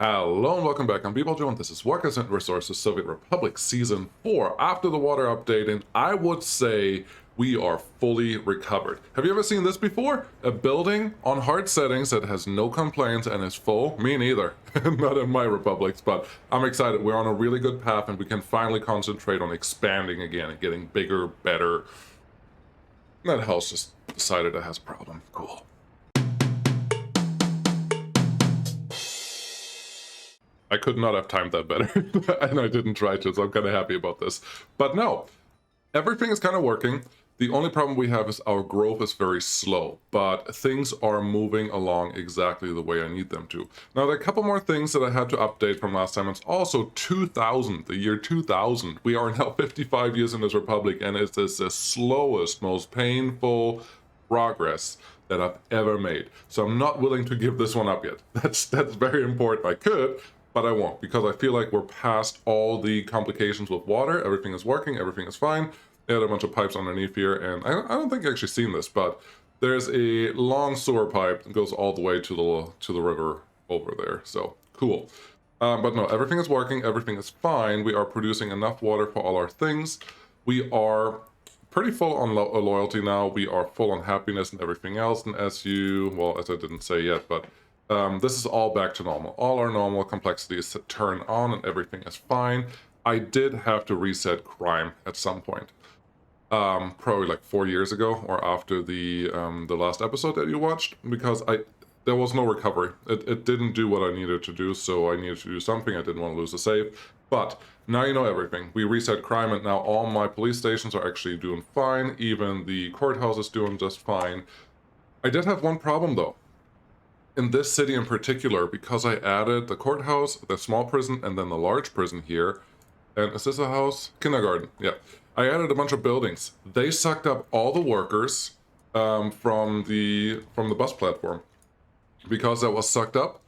Hello and welcome back. I'm Joe, and this is Workers and Resources Soviet Republic Season 4. After the water update, and I would say we are fully recovered. Have you ever seen this before? A building on hard settings that has no complaints and is full? Me neither. Not in my republics, but I'm excited. We're on a really good path and we can finally concentrate on expanding again and getting bigger, better. That house just decided it has a problem. Cool. I could not have timed that better, and I didn't try to, so I'm kind of happy about this. But no, everything is kind of working. The only problem we have is our growth is very slow, but things are moving along exactly the way I need them to. Now, there are a couple more things that I had to update from last time. It's also 2000, the year 2000. We are now 55 years in this republic, and it is the slowest, most painful progress that I've ever made. So I'm not willing to give this one up yet. That's very important. I could, but I won't, because I feel like we're past all the complications with water. Everything is working, everything is fine. They had a bunch of pipes underneath here, and I don't think I've actually seen this, but there's a long sewer pipe that goes all the way to the river over there, so cool. But no, everything is working, everything is fine. We are producing enough water for all our things. We are pretty full on loyalty now. We are full on happiness and everything else, and as I didn't say yet, but this is all back to normal. All our normal complexities turn on and everything is fine. I did have to reset crime at some point. Probably like 4 years ago or after the last episode that you watched, because there was no recovery. It didn't do what I needed to do, so I needed to do something. I didn't want to lose the save. But now you know everything. We reset crime, and now all my police stations are actually doing fine. Even the courthouse is doing just fine. I did have one problem though. In this city in particular, because I added the courthouse, the small prison, and then the large prison here. And is this a house? Kindergarten, yeah. I added a bunch of buildings. They sucked up all the workers from the bus platform. Because that was sucked up,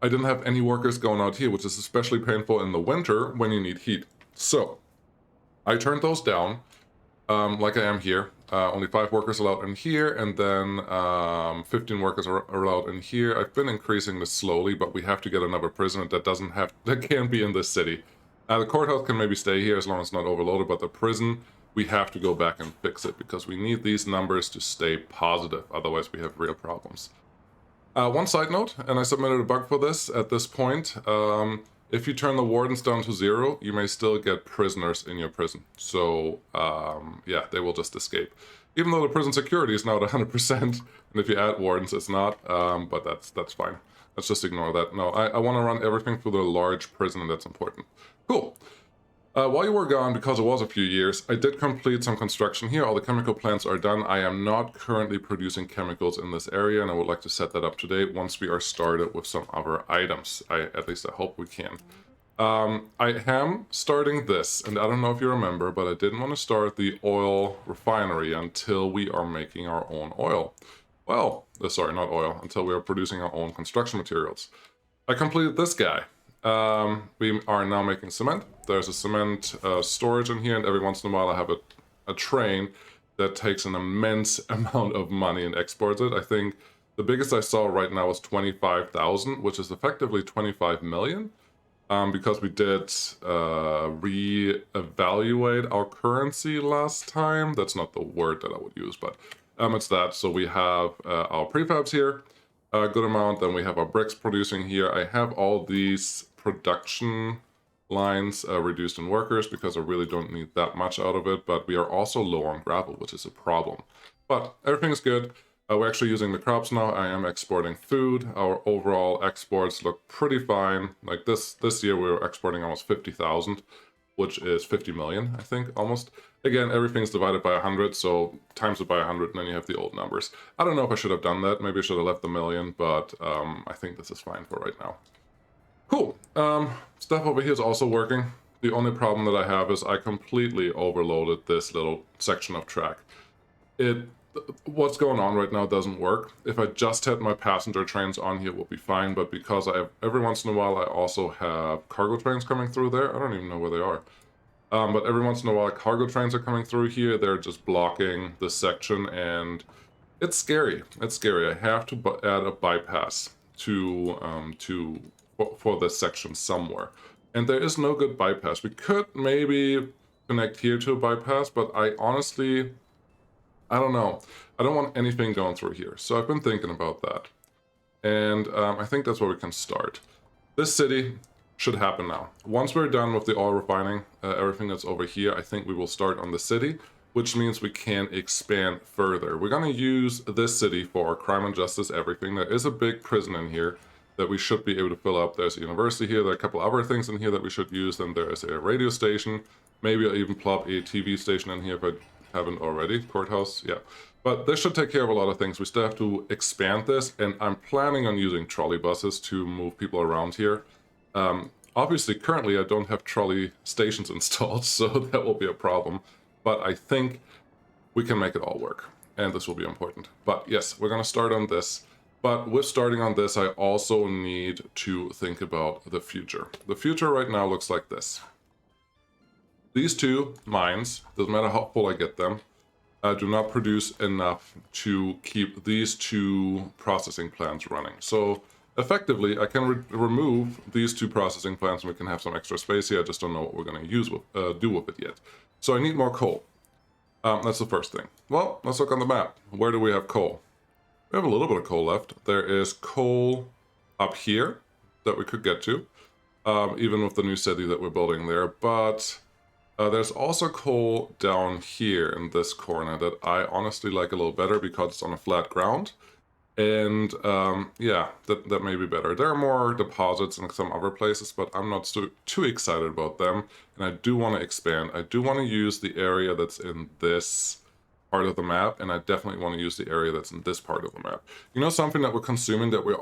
I didn't have any workers going out here, which is especially painful in the winter when you need heat. So I turned those down, like I am here. Only 5 workers allowed in here, and then 15 workers are allowed in here. I've been increasing this slowly, but we have to get another prison that can't be in this city. The courthouse can maybe stay here as long as it's not overloaded, but the prison, we have to go back and fix it because we need these numbers to stay positive. Otherwise, we have real problems. One side note, and I submitted a bug for this at this point. If you turn the wardens down to 0, you may still get prisoners in your prison. So, yeah, they will just escape. Even though the prison security is now at 100%, and if you add wardens, it's not, but that's fine. Let's just ignore that. No, I want to run everything through the large prison, and that's important. Cool. While you were gone, because it was a few years, I did complete some construction here. All the chemical plants are done. I am not currently producing chemicals in this area, and I would like to set that up today once we are started with some other items. At least I hope we can. I am starting this, and I don't know if you remember, but I didn't want to start the oil refinery until we are making our own oil. Well, sorry, not oil, until we are producing our own construction materials. I completed this guy. We are now making cement. There's a cement storage in here, and every once in a while I have a train that takes an immense amount of money and exports it. I think the biggest I saw right now is 25,000, which is effectively 25 million, because we did reevaluate our currency last time. That's not the word that I would use, but it's that. So we have our prefabs here, a good amount. Then we have our bricks producing here. I have all these production lines reduced in workers because I really don't need that much out of it, but we are also low on gravel, which is a problem. But everything's good. We're actually using the crops now. I am exporting food. Our overall exports look pretty fine. Like this year we were exporting almost 50,000, which is 50 million, I think, almost. Again, everything's divided by 100, so times it by 100, and then you have the old numbers. I don't know if I should have done that. Maybe I should have left the million, but I think this is fine for right now. Cool. Stuff over here is also working. The only problem that I have is I completely overloaded this little section of track. What's going on right now doesn't work. If I just had my passenger trains on here, it would be fine, but because I have, every once in a while, I also have cargo trains coming through there. I don't even know where they are. But every once in a while, cargo trains are coming through here. They're just blocking this section, and it's scary. It's scary. I have to add a bypass to for this section somewhere. And there is no good bypass. We could maybe connect here to a bypass, but I honestly, I don't know. I don't want anything going through here. So I've been thinking about that. And I think that's where we can start. This city should happen now. Once we're done with the oil refining, everything that's over here, I think we will start on the city, which means we can expand further. We're going to use this city for crime and justice, everything. There is a big prison in here that we should be able to fill up. There's a university here. There are a couple other things in here that we should use. Then there is a radio station. Maybe I'll even plop a TV station in here if I haven't already. Courthouse, yeah. But this should take care of a lot of things. We still have to expand this, and I'm planning on using trolley buses to move people around here. Obviously, currently I don't have trolley stations installed, so that will be a problem. But I think we can make it all work, and this will be important. But yes, we're going to start on this. But with starting on this, I also need to think about the future. The future right now looks like this. These two mines, doesn't matter how full I get them, do not produce enough to keep these two processing plants running. So effectively, I can remove these two processing plants and we can have some extra space here. I just don't know what we're going to do with it yet. So I need more coal. That's the first thing. Well, let's look on the map. Where do we have coal? We have a little bit of coal left. There is coal up here that we could get to, even with the new city that we're building there. But there's also coal down here in this corner that I honestly like a little better because it's on a flat ground. And yeah, that may be better. There are more deposits in some other places, but I'm not too excited about them. And I do want to expand. I do want to use the area that's in this part of the map, and I definitely want to use the area that's in this part of the map. You know, something that we're consuming that we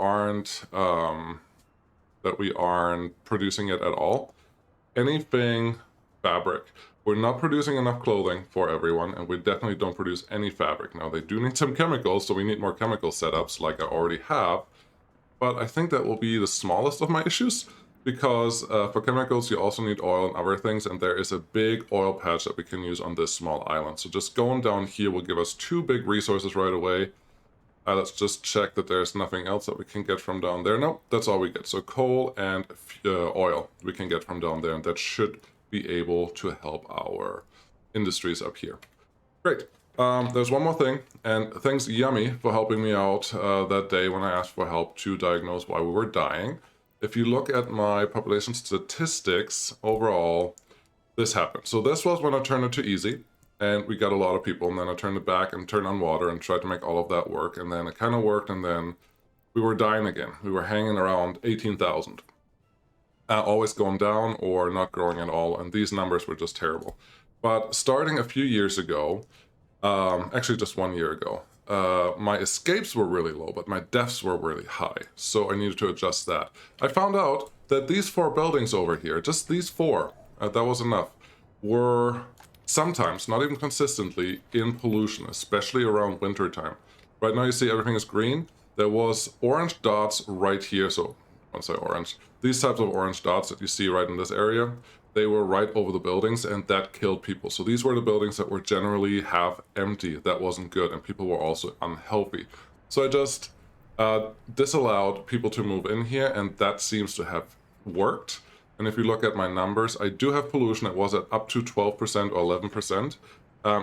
aren't producing it at all? Anything fabric. We're not producing enough clothing for everyone, and we definitely don't produce any fabric. Now, they do need some chemicals, so we need more chemical setups like I already have, but I think that will be the smallest of my issues, because for chemicals, you also need oil and other things, and there is a big oil patch that we can use on this small island. So just going down here will give us two big resources right away. Let's just check that there's nothing else that we can get from down there. Nope, that's all we get. So coal and oil we can get from down there, and that should be able to help our industries up here. Great. There's one more thing, and thanks Yummy for helping me out that day when I asked for help to diagnose why we were dying. If you look at my population statistics, overall, this happened. So this was when I turned it to easy, and we got a lot of people, and then I turned it back and turned on water and tried to make all of that work, and then it kind of worked, and then we were dying again. We were hanging around 18,000. Always going down or not growing at all, and these numbers were just terrible. But starting a few years ago, actually just 1 year ago, my escapes were really low, but my deaths were really high, so I needed to adjust that. I found out that these 4 buildings over here, just these 4, that was enough, were sometimes, not even consistently, in pollution, especially around winter time. Right now you see everything is green. There was orange dots right here, so I'll say orange. These types of orange dots that you see right in this area, they were right over the buildings, and that killed people. So these were the buildings that were generally half empty. That wasn't good, and people were also unhealthy. So I just disallowed people to move in here, and that seems to have worked. And if you look at my numbers, I do have pollution. It was at up to 12% or 11%.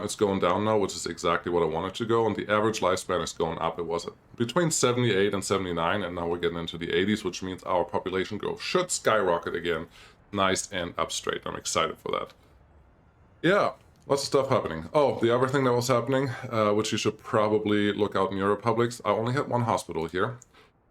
It's going down now, which is exactly what I wanted to go, and the average lifespan is going up. It was between 78 and 79, and now we're getting into the 80s, which means our population growth should skyrocket again. Nice and up straight. I'm excited for that. Yeah, lots of stuff happening. Oh, the other thing that was happening, which you should probably look out in your republics, I only had 1 hospital here.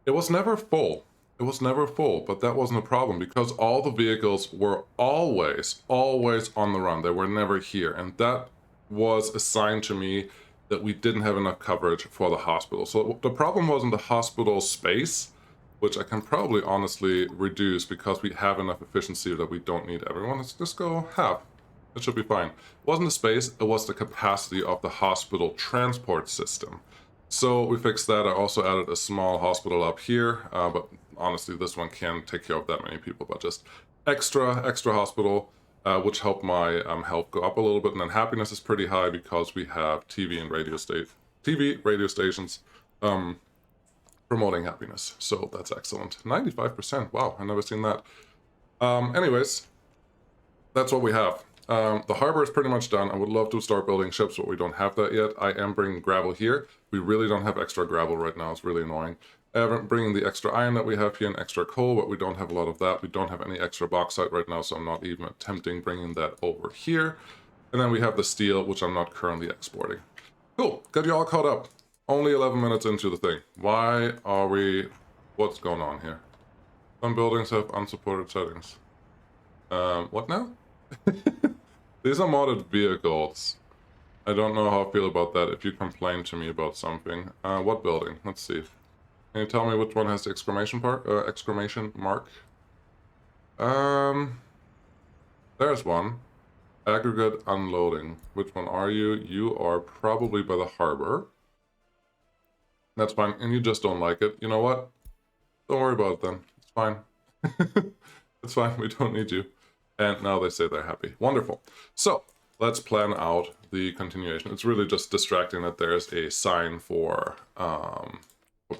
It was never full. It was never full, but that wasn't a problem because all the vehicles were always on the run. They were never here, and that was a sign to me that we didn't have enough coverage for the hospital. So the problem wasn't the hospital space, which I can probably honestly reduce because we have enough efficiency that we don't need everyone. Let's just go half. It should be fine. It wasn't the space, it was the capacity of the hospital transport system. So we fixed that. I also added a small hospital up here, but honestly, this one can't take care of that many people, but just extra hospital, which helped my health go up a little bit. And then happiness is pretty high because we have TV and radio stations. promoting happiness. So that's excellent. 95%. Wow, I've never seen that. Anyways, that's what we have. The harbor is pretty much done. I would love to start building ships, but we don't have that yet. I am bringing gravel here. We really don't have extra gravel right now. It's really annoying. I'm bringing the extra iron that we have here and extra coal, but we don't have a lot of that. We don't have any extra bauxite right now, so I'm not even attempting bringing that over here. And then we have the steel, which I'm not currently exporting. Cool. Got you all caught up. Only 11 minutes into the thing. Why are we... What's going on here? Some buildings have unsupported settings. What now? These are modded vehicles. I don't know how I feel about that if you complain to me about something. What building? Let's see. Can you tell me which one has the exclamation mark? There's one. Aggregate unloading. Which one are you? You are probably by the harbor. That's fine, and you just don't like it. You know what? Don't worry about it then. It's fine. It's fine, we don't need you. And now they say they're happy. Wonderful. So, let's plan out the continuation. It's really just distracting that there's a sign for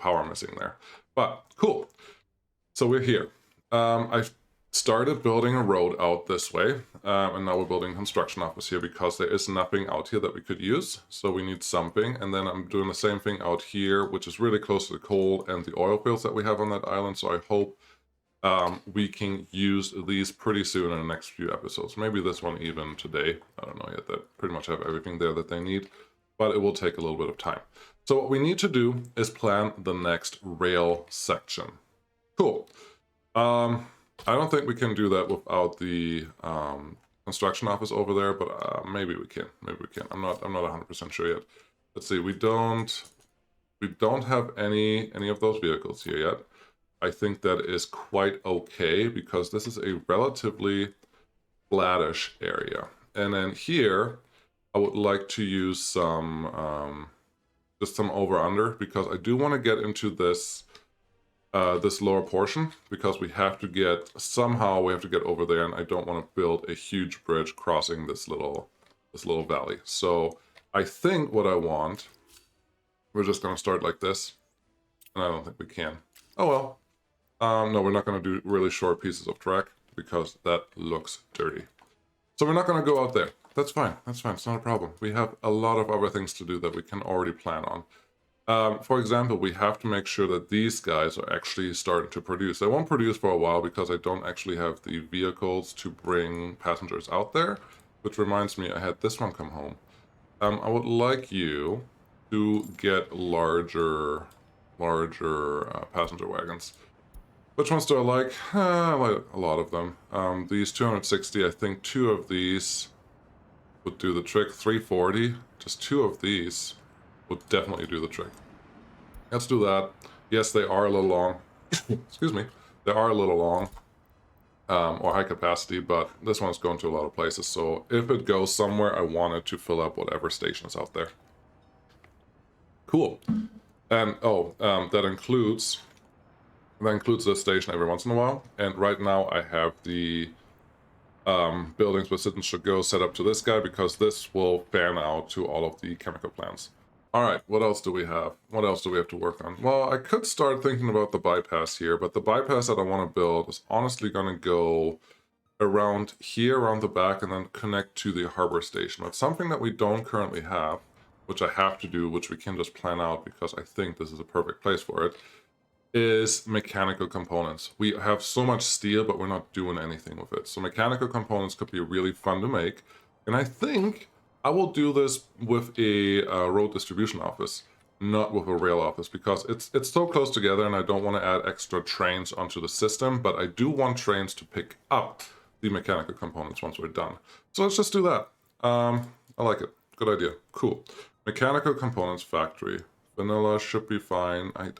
power missing there. But, cool. So we're here. I've started building a road out this way, and now we're building a construction office here because there is nothing out here that we could use, so we need something. And then I'm doing the same thing out here, which is really close to the coal and the oil fields that we have on that island, so I hope we can use these pretty soon in the next few episodes. Maybe this one even today. I don't know yet. They pretty much have everything there that they need, but it will take a little bit of time. So what we need to do is plan the next rail section. Cool. I don't think we can do that without the construction office over there, but maybe we can. Maybe we can. I'm not 100% sure yet. Let's see. We don't have any of those vehicles here yet. I think that is quite okay because this is a relatively flattish area. And then here, I would like to use some just some over-under because I do want to get into this this lower portion because we have to get over there, and I don't want to build a huge bridge crossing this little valley. So I think what I want, we're just going to start like this, and I don't think we can. Oh well. No, we're not going to do really short pieces of track because that looks dirty. So we're not going to go out there. That's fine. That's fine. It's not a problem. We have a lot of other things to do that we can already plan on. For example, we have to make sure that these guys are actually starting to produce. They won't produce for a while because I don't actually have the vehicles to bring passengers out there. Which reminds me, I had this one come home. I would like you to get larger passenger wagons. Which ones do I like? I like a lot of them. These 260, I think 2 of these would do the trick. 340, just 2 of these would definitely do the trick. Let's do that. Yes, they are a little long. Excuse me. They are a little long. Or high capacity, but this one's going to a lot of places. So if it goes somewhere, I want it to fill up whatever station is out there. Cool. And, that includes this station every once in a while. And right now I have the buildings where citizens should go set up to this guy because this will fan out to all of the chemical plants. All right, what else do we have? What else do we have to work on? Well, I could start thinking about the bypass here, but the bypass that I want to build is honestly going to go around here, around the back, and then connect to the harbor station. That's something that we don't currently have, which I have to do, which we can just plan out because I think this is a perfect place for it, is mechanical components. We have so much steel, but we're not doing anything with it. So mechanical components could be really fun to make. And I think I will do this with a road distribution office, not with a rail office, because it's so close together and I don't want to add extra trains onto the system, but I do want trains to pick up the mechanical components once we're done. So let's just do that. I like it. Good idea. Cool. Mechanical components factory. Vanilla should be fine. I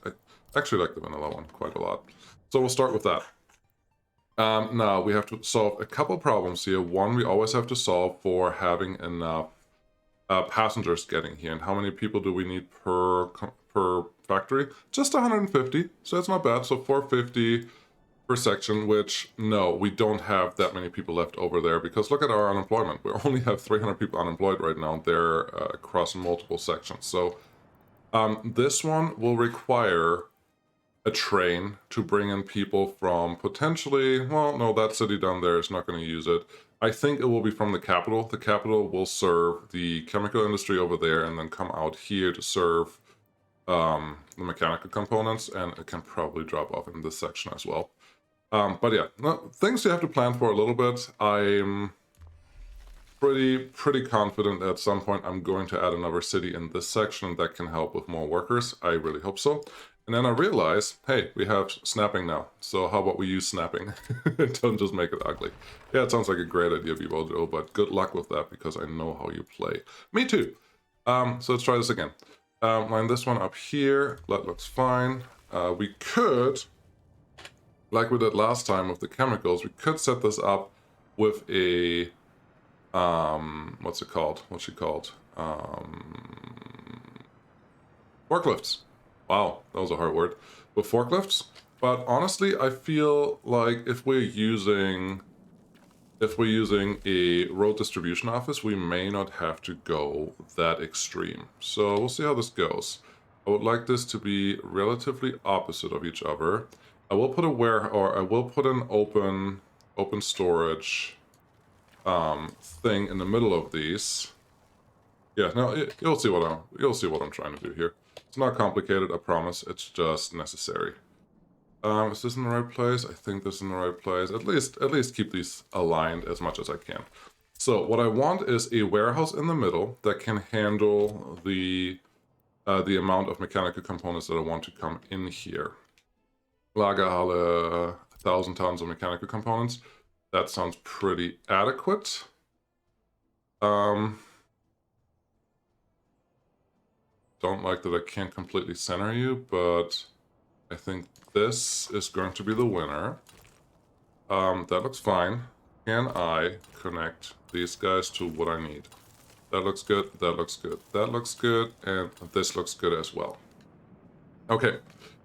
actually like the vanilla one quite a lot. So we'll start with that. Now we have to solve a couple problems here. One, we always have to solve for having enough passengers getting here. And how many people do we need per factory? Just 150, so that's not bad. So 450 per section, which, no, we don't have that many people left over there because look at our unemployment. We only have 300 people unemployed right now. They're across multiple sections. So this one will require a train to bring in people from potentially, well, no, that city down there is not going to use it. I think it will be from the capital. The capital will serve the chemical industry over there and then come out here to serve the mechanical components, and it can probably drop off in this section as well. But yeah, no, things you have to plan for a little bit. I'm pretty confident that at some point I'm going to add another city in this section that can help with more workers. I really hope so. And then I realize, hey, we have snapping now. So how about we use snapping? Don't just make it ugly. Yeah, it sounds like a great idea, Vivojo, but good luck with that because I know how you play. Me too. So let's try this again. Line this one up here. That looks fine. We could, like we did last time with the chemicals, we could set this up with a what's it called? What's she called? Forklifts. Wow, that was a hard word. With forklifts. But honestly, I feel like if we're using a road distribution office, we may not have to go that extreme. So we'll see how this goes. I would like this to be relatively opposite of each other. I will put an open storage thing in the middle of these. Yeah, no, you'll see what I'm trying to do here. It's not complicated, I promise. It's just necessary. Is this in the right place? I think this is in the right place. At least keep these aligned as much as I can. So what I want is a warehouse in the middle that can handle the amount of mechanical components that I want to come in here. Lagerhalle, 1,000 tons of mechanical components. That sounds pretty adequate. Don't like that I can't completely center you, but I think this is going to be the winner. That looks fine. Can I connect these guys to what I need? That looks good, that looks good, that looks good, and this looks good as well. Okay,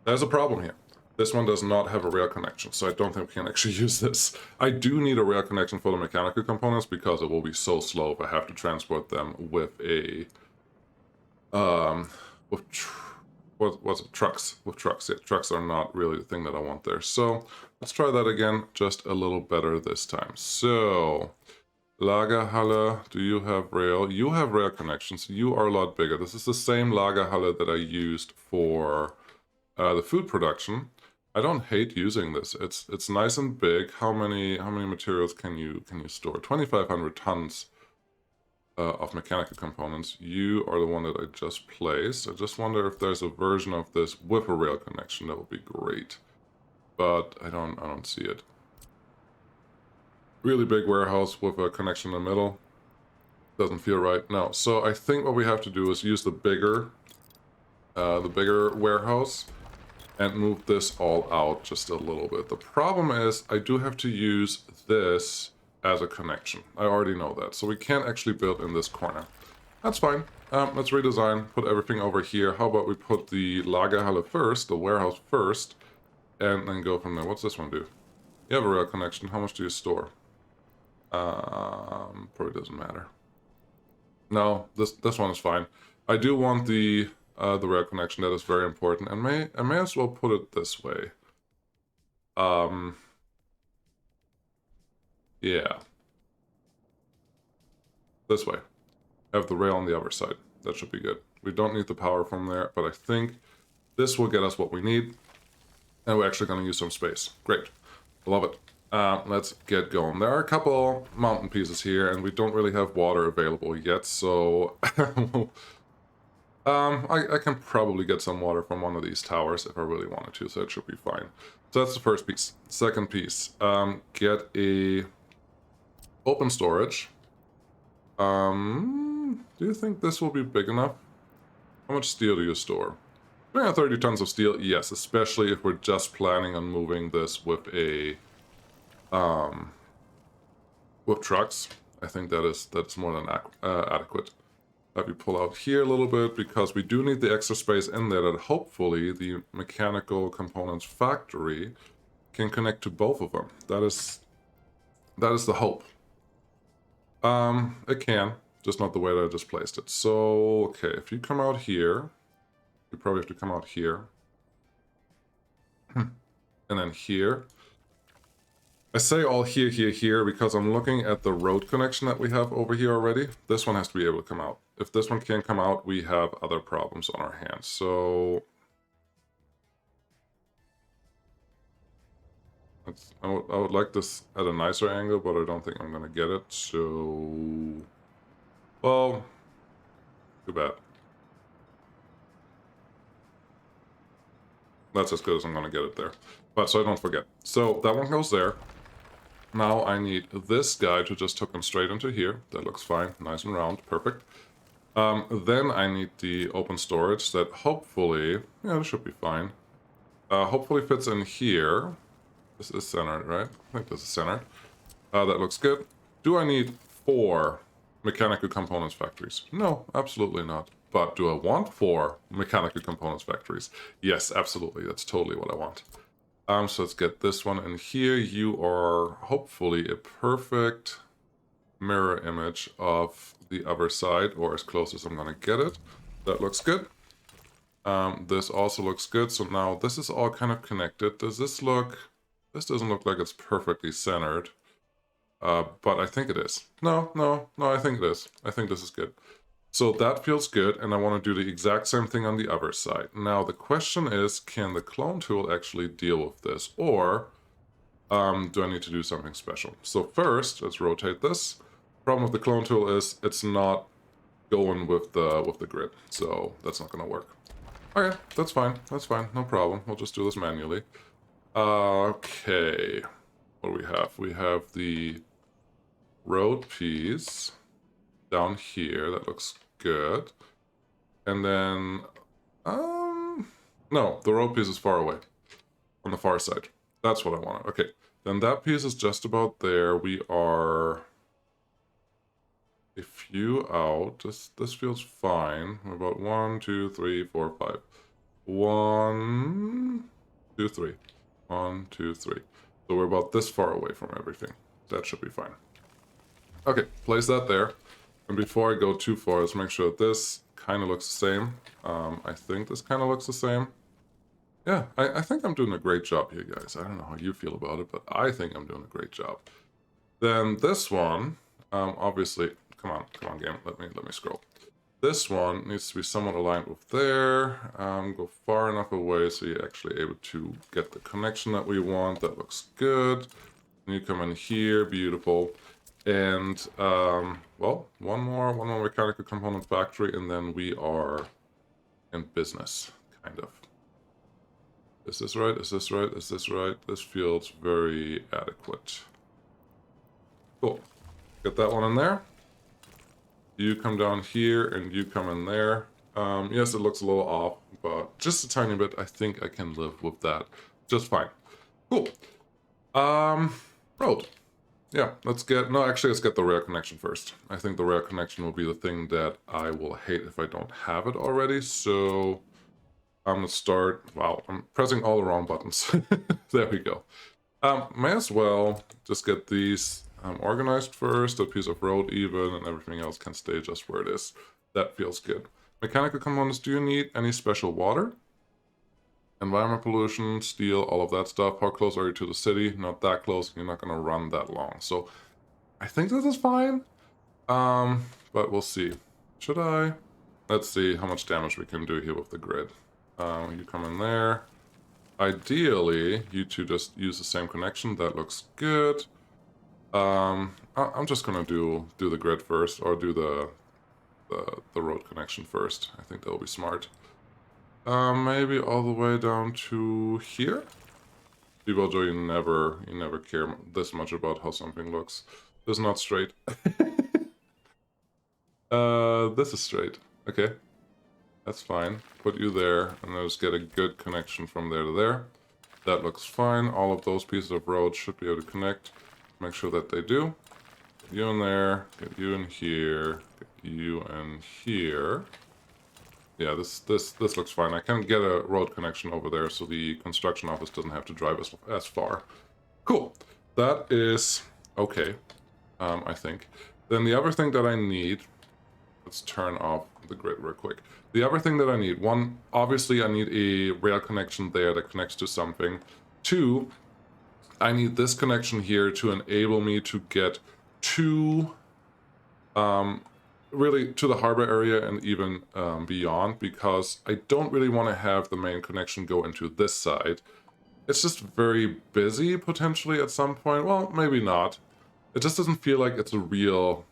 there's a problem here. This one does not have a rail connection, so I don't think we can actually use this. I do need a rail connection for the mechanical components because it will be so slow if I have to transport them with a what's it? Trucks. With trucks. Yeah, trucks are not really the thing that I want there. So let's try that again, just a little better this time. So Lagerhalle, do you have rail? You have rail connections. You are a lot bigger. This is the same Lagerhalle that I used for the food production. I don't hate using this. It's nice and big. How many materials can you store? 2,500 tons of mechanical components. You are the one that I just placed. I just wonder if there's a version of this with a rail connection. That would be great, but I don't see it. Really big warehouse with a connection in the middle. Doesn't feel right. No. So I think what we have to do is use the bigger warehouse and move this all out just a little bit. The problem is I do have to use this as a connection. I already know that. So we can't actually build in this corner. That's fine. Let's redesign, put everything over here. How about we put the Lagerhalle first, the warehouse first, and then go from there. What's this one do? You have a rail connection. How much do you store? Probably doesn't matter. No, this one is fine. I do want the rail connection. That is very important. And I may as well put it this way. Yeah. This way. Have the rail on the other side. That should be good. We don't need the power from there, but I think this will get us what we need. And we're actually going to use some space. Great. Love it. Let's get going. There are a couple mountain pieces here, and we don't really have water available yet, so I can probably get some water from one of these towers if I really wanted to, so it should be fine. So that's the first piece. Second piece, get a open storage. Do you think this will be big enough? How much steel do you store? 330 tons of steel, yes, especially if we're just planning on moving this with a with trucks. I think that's more than adequate. Let me pull out here a little bit because we do need the extra space in there that hopefully the mechanical components factory can connect to both of them. That is the hope. It can, just not the way that I just placed it. So, okay, if you come out here, you probably have to come out here. And then here. I say all here, here, here because I'm looking at the road connection that we have over here already. This one has to be able to come out. If this one can't come out, we have other problems on our hands. So I would like this at a nicer angle, but I don't think I'm going to get it. So, well, too bad. That's as good as I'm going to get it there. But so I don't forget. So that one goes there. Now I need this guy to just hook him straight into here. That looks fine. Nice and round. Perfect. Then I need the open storage that hopefully... Yeah, this should be fine. Hopefully fits in here. This is centered, right? I think this is centered. That looks good. Do I need 4 mechanical components factories? No, absolutely not. But do I want 4 mechanical components factories? Yes, absolutely. That's totally what I want. So let's get this one in here. You are hopefully a perfect mirror image of the other side, or as close as I'm going to get it. That looks good. This also looks good. So now this is all kind of connected. Does this look... This doesn't look like it's perfectly centered. But I think it is. No, I think it is. I think this is good. So that feels good, and I want to do the exact same thing on the other side. Now the question is, can the clone tool actually deal with this? Or do I need to do something special? So first, let's rotate this. Problem with the clone tool is it's not going with the grid. So that's not going to work. Okay, that's fine. That's fine. No problem. We'll just do this manually. Okay. What do we have? We have the road piece down here. That looks good. And then, no, the road piece is far away on the far side. That's what I wanted. Okay. Then that piece is just about there. We are a few out. This feels fine. We're about 1, 2, 3, 4, 5. 1, 2, 3. 1, 2, 3. So we're about this far away from everything. That should be fine. Okay, place that there. And before I go too far, let's make sure that this kind of looks the same. I think this kind of looks the same. Yeah, I think I'm doing a great job here, guys. I don't know how you feel about it, but I think I'm doing a great job. Then this one, obviously, come on, game. Let me scroll. This one needs to be somewhat aligned with there. Go far enough away so you're actually able to get the connection that we want. That looks good. And you come in here, beautiful. And, well, one more mechanical component factory, and then we are in business, kind of. Is this right? Is this right? Is this right? This feels very adequate. Cool. Get that one in there. You come down here, and you come in there. Yes, it looks a little off, but just a tiny bit. I think I can live with that just fine. Cool. Road. Yeah, let's get the rail connection first. I think the rail connection will be the thing that I will hate if I don't have it already. So I'm gonna start, wow, I'm pressing all the wrong buttons. There we go. May as well just get these organized first, a piece of road even, and everything else can stay just where it is. That feels good. Mechanical components, do you need any special water? Environment pollution, steel, all of that stuff. How close are you to the city? Not that close. You're not going to run that long. So I think this is fine. But we'll see. Should I? Let's see how much damage we can do here with the grid. You come in there. Ideally, you two just use the same connection. That looks good. I'm just going to do the grid first, or do the road connection first. I think that'll be smart. Maybe all the way down to here. People do you never care this much about how something looks. This is not straight. This is straight. Okay. That's fine. Put you there, and I'll just get a good connection from there to there. That looks fine. All of those pieces of road should be able to connect. Make sure that they do. Get you in there. Get you in here. Get you in here. Yeah, this looks fine. I can get a road connection over there, so the construction office doesn't have to drive as far. Cool. That is okay, I think. Then the other thing that I need, Let's turn off the grid real quick. The other thing that I need, one, obviously I need a rail connection there that connects to something. Two, I need this connection here to enable me to get to, really to the harbor area and even beyond, because I don't really want to have the main connection go into this side. It's just very busy potentially at some point. Well, maybe not. It just doesn't feel like it's a real...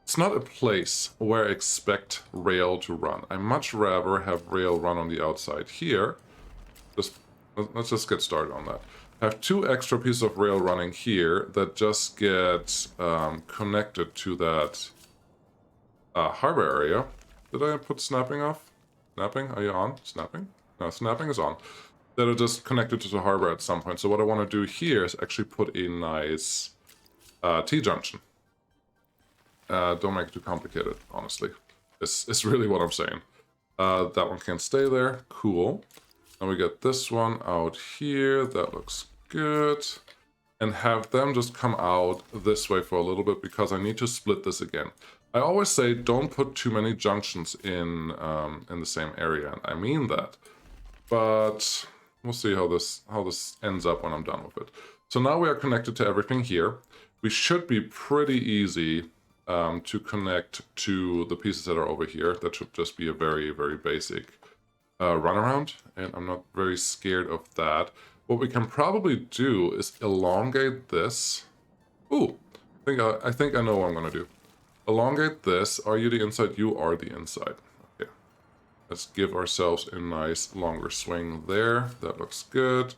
It's not a place where I expect rail to run. I much rather have rail run on the outside here. Let's just get started on that. I have 2 extra pieces of rail running here that just get connected to that harbor area. Did I put snapping off? Snapping? Are you on? Snapping? No, snapping is on. That are just connected to the harbor at some point. So what I want to do here is actually put a nice T-junction. Don't make it too complicated, honestly. It's really what I'm saying. That one can't stay there. Cool. And we get this one out here. That looks good. And have them just come out this way for a little bit, because I need to split this again. I always say don't put too many junctions in the same area, and I mean that. But we'll see how this ends up when I'm done with it. So now we are connected to everything here. We should be pretty easy to connect to the pieces that are over here. That should just be a very, very basic runaround, and I'm not very scared of that. What we can probably do is elongate this. Ooh, I think I know what I'm gonna do. Elongate this. Are you the inside? You are the inside. Okay. Let's give ourselves a nice longer swing there. That looks good.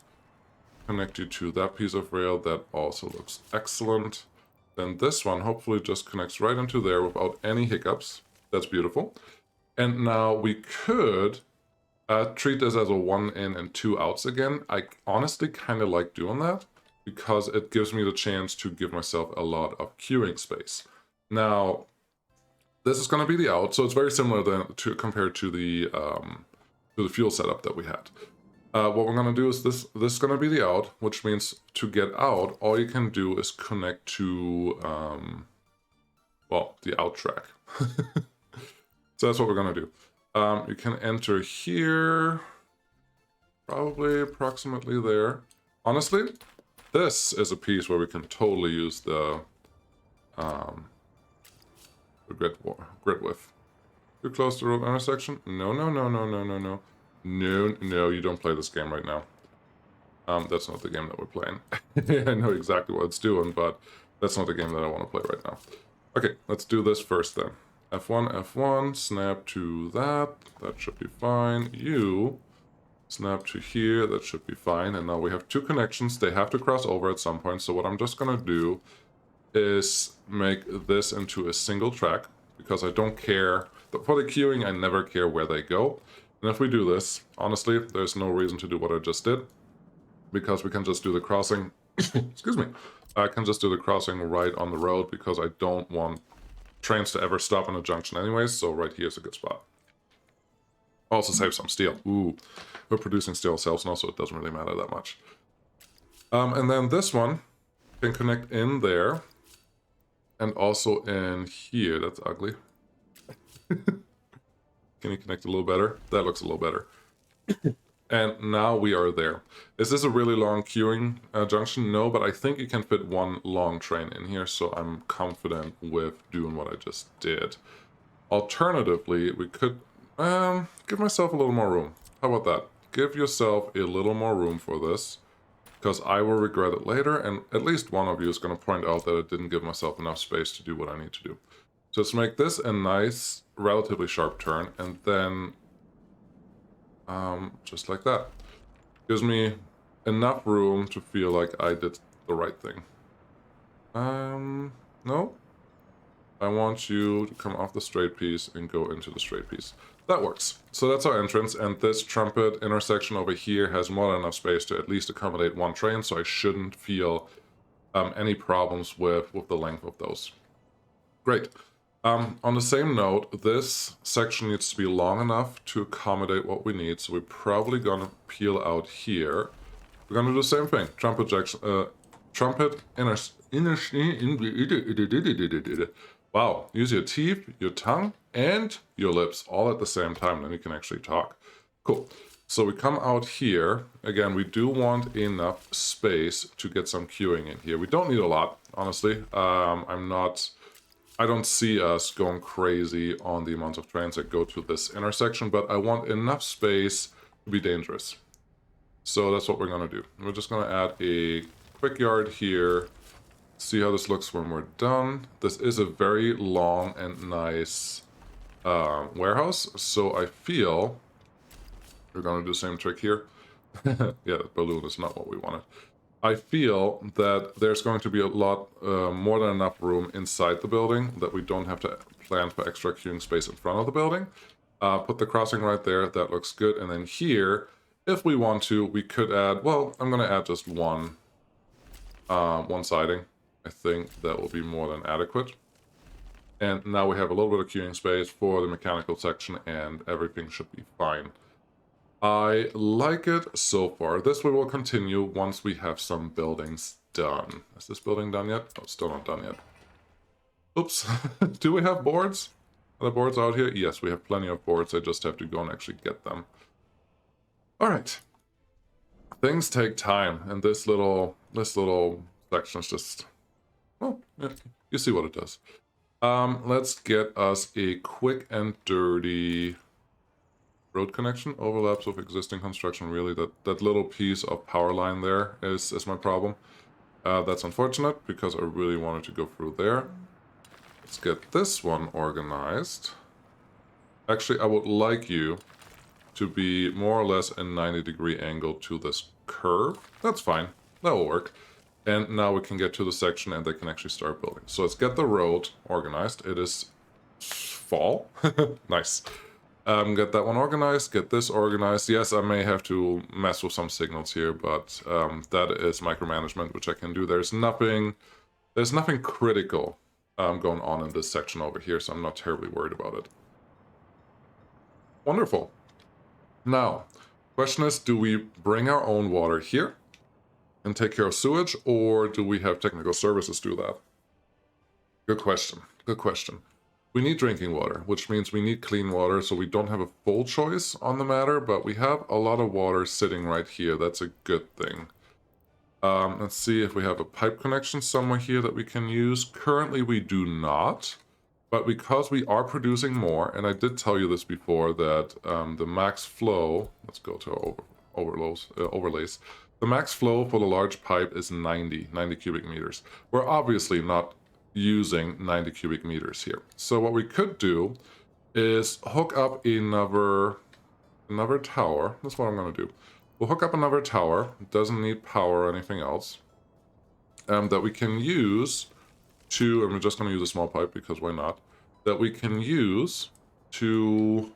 Connect you to that piece of rail. That also looks excellent. Then this one hopefully just connects right into there without any hiccups. That's beautiful. And now we could treat this as a 1 in and 2 outs again. I honestly kind of like doing that, because it gives me the chance to give myself a lot of queuing space. Now, this is going to be the out, so it's very similar compared to the fuel setup that we had. What we're going to do is this is going to be the out, which means to get out, all you can do is connect to, well, the out track. So that's what we're going to do. You can enter here, probably approximately there. Honestly, this is a piece where we can totally use the grid width. Too close to the road intersection? No, no, no, no, no, no, no. No, you don't play this game right now. That's not the game that we're playing. I know exactly what it's doing, but that's not the game that I want to play right now. Okay, let's do this first then. F1, F1, snap to that. That should be fine. You snap to here. That should be fine. And now we have 2 connections. They have to cross over at some point. So what I'm just going to do is make this into a single track, because I don't care. For the queuing, I never care where they go. And if we do this, honestly, there's no reason to do what I just did, because we can just do the crossing. Excuse me. I can just do the crossing right on the road, because I don't want trains to ever stop in a junction anyways, so right here is a good spot. Also save some steel. Ooh, we're producing steel ourselves now, so it doesn't really matter that much. And then this one can connect in there, and also in here. That's ugly. Can you connect a little better? That looks a little better. And now we are there. Is this a really long queuing junction? No, but I think you can fit 1 long train in here, so I'm confident with doing what I just did. Alternatively, we could give myself a little more room. How about that? Give yourself a little more room for this, because I will regret it later, and at least one of you is going to point out that I didn't give myself enough space to do what I need to do. So let's make this a nice, relatively sharp turn, and then just like that. Gives me enough room to feel like I did the right thing. No. I want you to come off the straight piece and go into the straight piece. That works. So that's our entrance, and this trumpet intersection over here has more than enough space to at least accommodate 1 train, so I shouldn't feel any problems with the length of those. Great. On the same note, this section needs to be long enough to accommodate what we need, so we're probably gonna peel out here. We're gonna do the same thing. Trumpet Wow, use your teeth, your tongue, and your lips all at the same time, then you can actually talk. Cool. So we come out here. Again, we do want enough space to get some queuing in here. We don't need a lot, honestly. I don't see us going crazy on the amount of trains that go to this intersection, but I want enough space to be dangerous. So that's what we're gonna do. We're just gonna add a quick yard here. See how this looks when we're done. This is a very long and nice warehouse, so I feel we're gonna do the same trick here. Yeah, the balloon is not what we wanted. I feel that there's going to be a lot more than enough room inside the building that we don't have to plan for extra queuing space in front of the building. Put the crossing right there, that looks good. And then here, if we want to, we could add, well, I'm gonna add just one siding. I think that will be more than adequate. And now we have a little bit of queuing space for the mechanical section and everything should be fine. I like it so far. This we will continue once we have some buildings done. Is this building done yet? Oh, still not done yet. Oops. Do we have boards? Are the boards out here? Yes, we have plenty of boards. I just have to go and actually get them. All right. Things take time, and this little section is just, well, yeah, you see what it does. Let's get us a quick and dirty road connection. Overlaps with existing construction. Really, that little piece of power line there is my problem. That's unfortunate because I really wanted to go through there. Let's get this one organized. Actually, I would like you to be more or less a 90-degree angle to this curve. That's fine. That will work. And now we can get to the section and they can actually start building. So let's get the road organized. It is fall. Nice. Get that one organized, get this organized. Yes, I may have to mess with some signals here, but that is micromanagement, which I can do. There's nothing critical going on in this section over here, so I'm not terribly worried about it. Wonderful. Now, question is, do we bring our own water here and take care of sewage, or do we have technical services do that? Good question. Good question. We need drinking water, which means we need clean water, so we don't have a full choice on the matter, but we have a lot of water sitting right here. That's a good thing. Let's see if we have a pipe connection somewhere here that we can use. Currently, we do not, but because we are producing more, and I did tell you this before, that the max flow, let's go to our overlays. The max flow for the large pipe is 90 cubic meters. We're obviously not using 90 cubic meters here. So what we could do is hook up another tower. That's what I'm going to do. We'll hook up another tower. It doesn't need power or anything else. That we can use to, and we're just going to use a small pipe because why not? That we can use to,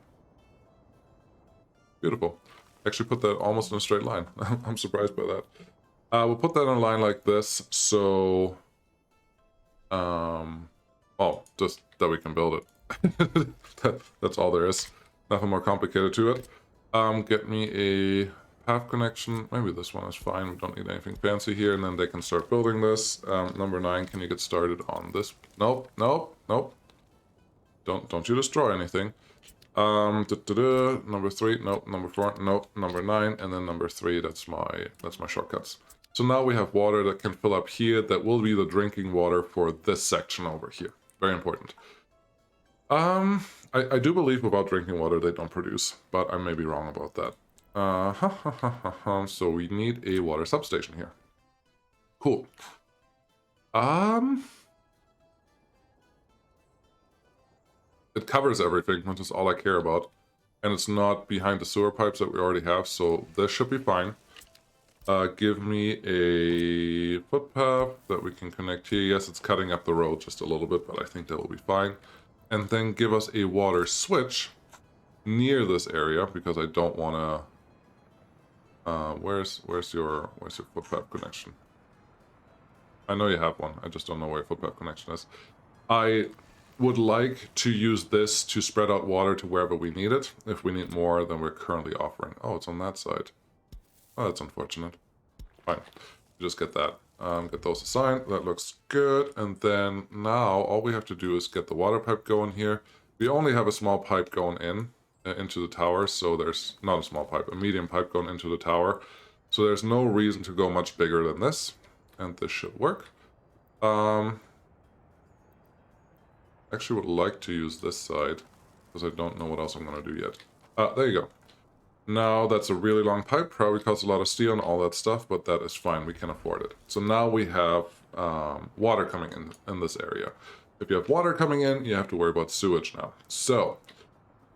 beautiful. Actually put that almost in a straight line. I'm surprised by that. We'll put that in a line like this, so well, just that we can build it. That's all there is. Nothing more complicated to it. Get me a path connection. Maybe this one is fine. We don't need anything fancy here, and then they can start building this. Number 9, can you get started on this? Nope. Don't you destroy anything. Number 3, nope. Number 4, nope. Number 9, and then number 3. That's my shortcuts. So now we have water that can fill up here. That will be the drinking water for this section over here. Very important. I do believe without drinking water they don't produce, but I may be wrong about that. So we need a water substation here. Cool. It covers everything, which is all I care about. And it's not behind the sewer pipes that we already have, so this should be fine. Give me a footpath that we can connect here. Yes, it's cutting up the road just a little bit, but I think that will be fine. And then give us a water switch near this area, because I don't want to... where's your footpath connection? I know you have one. I just don't know where your footpath connection is. I would like to use this to spread out water to wherever we need it, if we need more than we're currently offering. Oh, it's on that side. Oh, that's unfortunate. Fine. Just get that. Get those assigned. That looks good. And then now all we have to do is get the water pipe going here. We only have a small pipe going in into the tower, so there's not a small pipe, a medium pipe going into the tower. So there's no reason to go much bigger than this, and this should work. Actually would like to use this side because I don't know what else I'm going to do yet. There you go. Now that's a really long pipe, probably costs a lot of steel and all that stuff, but that is fine, we can afford it. So now we have water coming in this area. If you have water coming in, you have to worry about sewage now. So,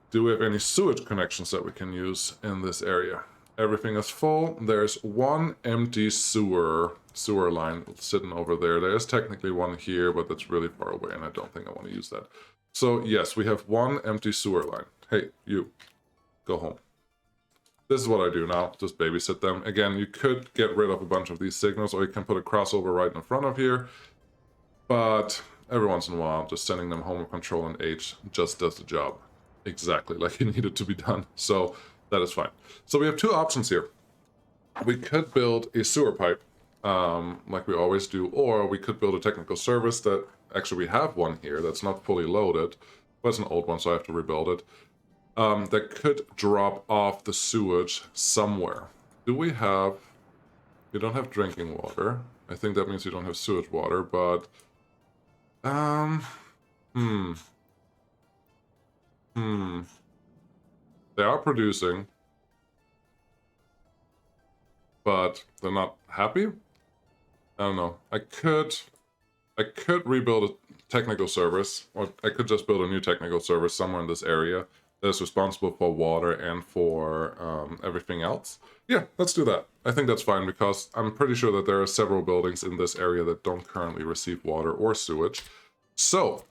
do we have any sewage connections that we can use in this area? Everything is full. There's one empty sewer line sitting over there. There is technically one here, but that's really far away, and I don't think I want to use that. So yes, we have one empty sewer line. Hey, you, go home. This is what I do now, just babysit them. Again, you could get rid of a bunch of these signals, or you can put a crossover right in front of here. But every once in a while, just sending them home with Control and H just does the job exactly like it needed to be done. So that is fine. So we have two options here. We could build a sewer pipe, like we always do, or we could build a technical service that, actually we have one here that's not fully loaded, but it's an old one, so I have to rebuild it. That could drop off the sewage somewhere. Do we have... You don't have drinking water. I think that means you don't have sewage water, but... They are producing, but they're not happy? I don't know. I could rebuild a technical service, or I could just build a new technical service somewhere in this area that is responsible for water and for everything else. Yeah, let's do that. I think that's fine, because I'm pretty sure that there are several buildings in this area that don't currently receive water or sewage. So,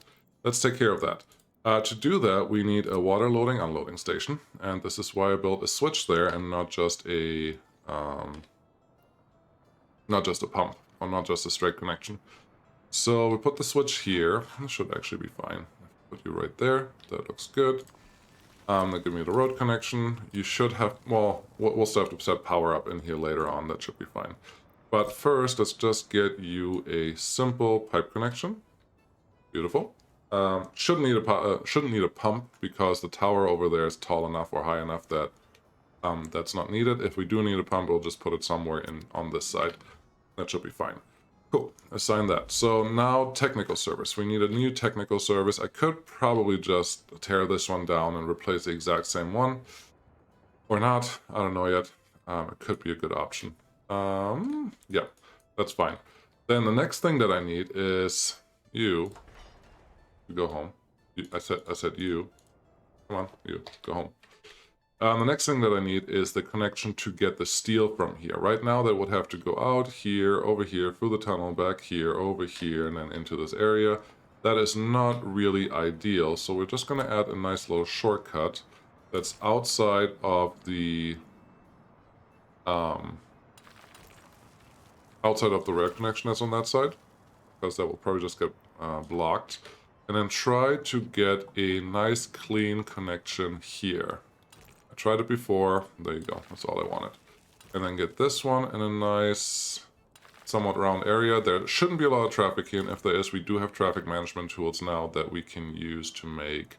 let's take care of that. To do that, we need a water loading unloading station, and this is why I built a switch there and not just a pump, or not just a straight connection. So we put the switch here. This should actually be fine. Put you right there. That looks good. That give me the road connection. You should have, well, we'll still have to set power up in here later on. That should be fine. But first, let's just get you a simple pipe connection. Beautiful. Shouldn't need a pump, because the tower over there is tall enough or high enough that that's not needed. If we do need a pump, we'll just put it somewhere on this side. That should be fine. Cool, assign that. So now technical service. We need a new technical service. I could probably just tear this one down and replace the exact same one. Or not, I don't know yet. It could be a good option. Yeah, that's fine. Then the next thing that I need is you. You go home. I said you. Come on, you, go home. The next thing that I need is the connection to get the steel from here. Right now, that would have to go out here, over here, through the tunnel, back here, over here, and then into this area. That is not really ideal, so we're just going to add a nice little shortcut that's outside of the rail connection that's on that side, because that will probably just get blocked. And then try to get a nice clean connection here. I tried it before. There you go. That's all I wanted. And then get this one in a nice, somewhat round area. There shouldn't be a lot of traffic here, and if there is, we do have traffic management tools now that we can use to make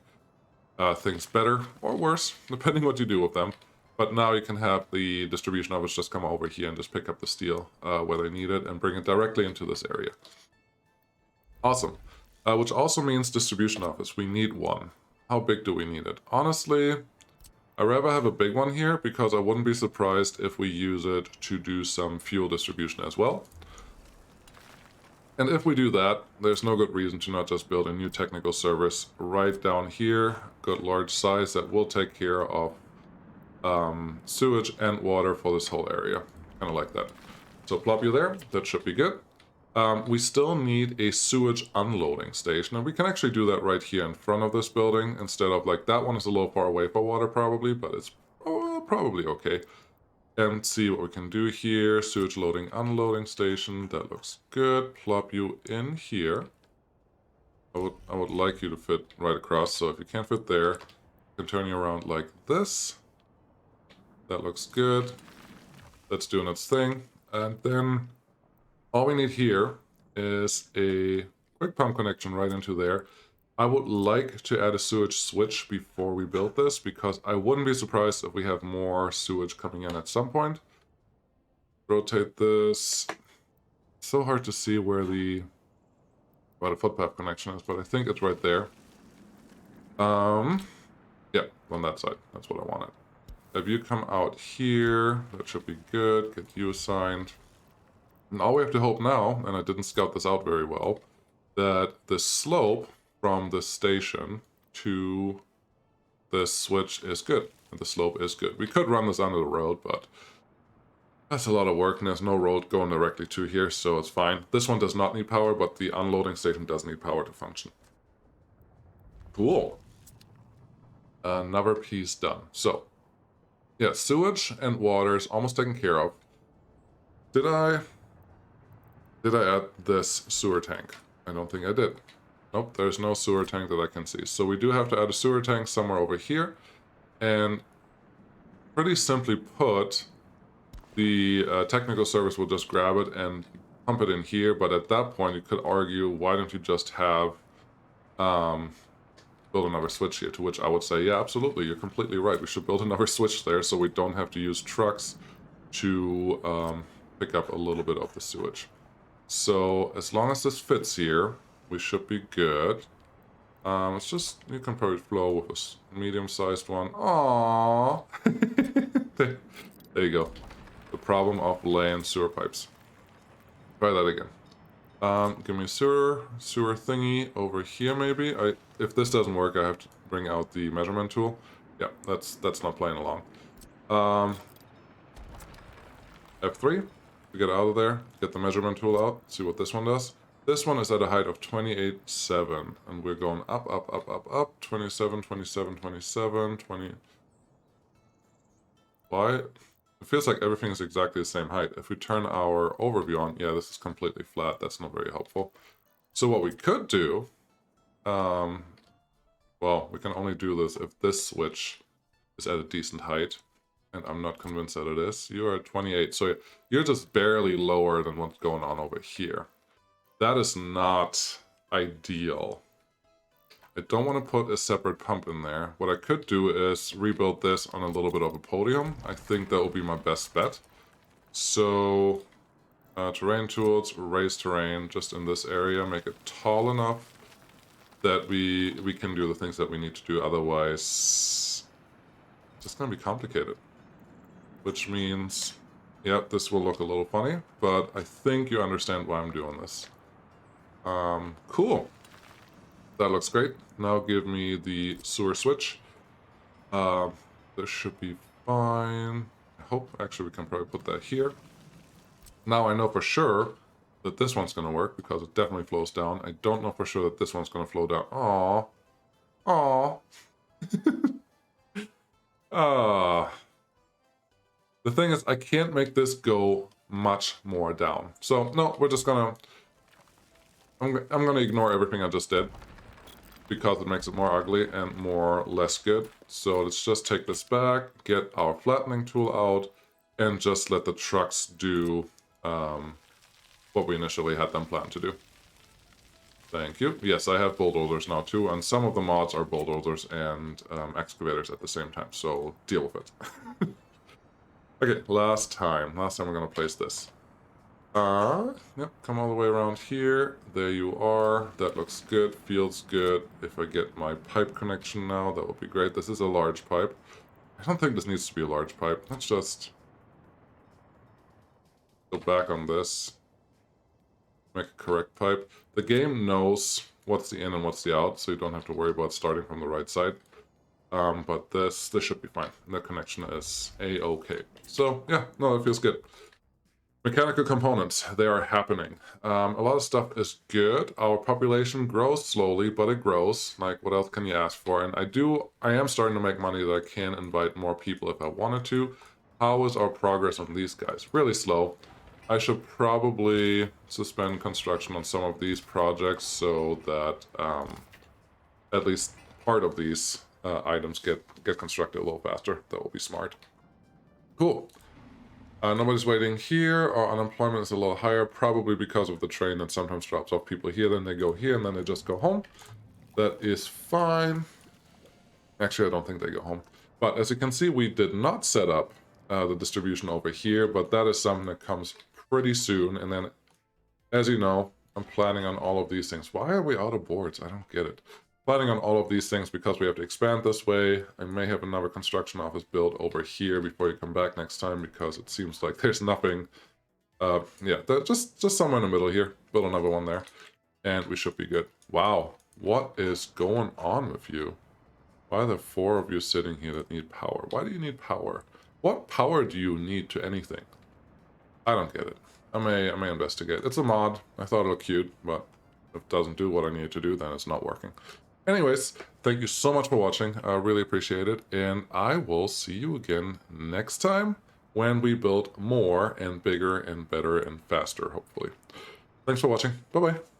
things better or worse, depending what you do with them. But now you can have the distribution office just come over here and just pick up the steel where they need it and bring it directly into this area. Awesome. Which also means distribution office. We need one. How big do we need it? Honestly, I'd rather have a big one here, because I wouldn't be surprised if we use it to do some fuel distribution as well. And if we do that, there's no good reason to not just build a new technical service right down here. Good large size that will take care of sewage and water for this whole area. Kind of like that. So plop you there. That should be good. We still need a sewage unloading station, and we can actually do that right here in front of this building, instead of, like, that one is a little far away for water probably, but it's probably okay. And see what we can do here. Sewage loading unloading station. That looks good. Plop you in here. I would like you to fit right across, so if you can't fit there, you can turn you around like this. That looks good. That's doing its thing. And then All we need here is a quick pump connection right into there. I would like to add a sewage switch before we build this, because I wouldn't be surprised if we have more sewage coming in at some point. Rotate this. So hard to see where the footpath connection is, but I think it's right there. Yeah, on that side. That's what I wanted. If you come out here, that should be good. Get you assigned. And all we have to hope now, and I didn't scout this out very well, that the slope from the station to this switch is good. And the slope is good. We could run this under the road, but that's a lot of work, and there's no road going directly to here, so it's fine. This one does not need power, but the unloading station does need power to function. Cool. Another piece done. So, yeah, sewage and water is almost taken care of. Did I add this sewer tank? I don't think I did. Nope, there's no sewer tank that I can see. So we do have to add a sewer tank somewhere over here. And pretty simply put, the technical service will just grab it and pump it in here. But at that point, you could argue, why don't you just have build another switch here? To which I would say, yeah, absolutely, you're completely right. We should build another switch there so we don't have to use trucks to pick up a little bit of the sewage. So as long as this fits here, we should be good. It's just, you can probably flow with a medium-sized one. Aww. There you go. The problem of laying sewer pipes. Try that again. Give me a sewer thingy over here, maybe. If this doesn't work, I have to bring out the measurement tool. Yeah, that's not playing along. F3 to get out of there. Get the measurement tool out. See what this one does. This one is at a height of 28.7, and we're going up, up, up, up, up. 27, 27, 27, 20. Why? It feels like everything is exactly the same height. If we turn our overview on, yeah, this is completely flat. That's not very helpful. So what we could do, well, we can only do this if this switch is at a decent height, and I'm not convinced that it is. You are at 28, so you're just barely lower than what's going on over here. That is not ideal. I don't want to put a separate pump in there. What I could do is rebuild this on a little bit of a podium. I think that will be my best bet. So, terrain tools, raise terrain just in this area. Make it tall enough that we can do the things that we need to do. Otherwise, it's just going to be complicated. Which means, yeah, this will look a little funny, but I think you understand why I'm doing this. Cool. That looks great. Now give me the sewer switch. This should be fine. I hope, actually, we can probably put that here. Now I know for sure that this one's going to work because it definitely flows down. I don't know for sure that this one's going to flow down. Aww. Aww. The thing is, I can't make this go much more down. So, no, we're just going to... I'm going to ignore everything I just did, because it makes it more ugly and less good. So let's just take this back, get our flattening tool out, and just let the trucks do what we initially had them planned to do. Thank you. Yes, I have bulldozers now too, and some of the mods are bulldozers and excavators at the same time, so deal with it. Okay, last time we're going to place this. Yep, come all the way around here. There you are. That looks good, feels good. If I get my pipe connection now, that would be great. This is a large pipe. I don't think this needs to be a large pipe. Let's just go back on this. Make a correct pipe. The game knows what's the in and what's the out, so you don't have to worry about starting from the right side. But this should be fine. The connection is a-okay. So, yeah, no, it feels good. Mechanical components, they are happening. A lot of stuff is good. Our population grows slowly, but it grows. Like, what else can you ask for? And I am starting to make money that I can invite more people if I wanted to. How is our progress on these guys? Really slow. I should probably suspend construction on some of these projects so that at least part of these items get constructed a little faster. That will be smart. Cool. Nobody's waiting here. Our unemployment is a little higher, probably because of the train that sometimes drops off people here, then they go here, and then they just go home. That is fine. Actually, I don't think they go home. But as you can see, we did not set up the distribution over here, but that is something that comes pretty soon. And then, as you know, I'm planning on all of these things. Why are we out of boards? I don't get it. Planning on all of these things because we have to expand this way. I may have another construction office built over here before you come back next time, because it seems like there's nothing. Yeah, just somewhere in the middle here. Build another one there, and we should be good. Wow, what is going on with you? Why are there 4 of you sitting here that need power? Why do you need power? What power do you need to anything? I don't get it. I may investigate. It's a mod. I thought it looked cute, but if it doesn't do what I need it to do, then it's not working. Anyways, thank you so much for watching. I really appreciate it, and I will see you again next time when we build more and bigger and better and faster, hopefully. Thanks for watching. Bye-bye.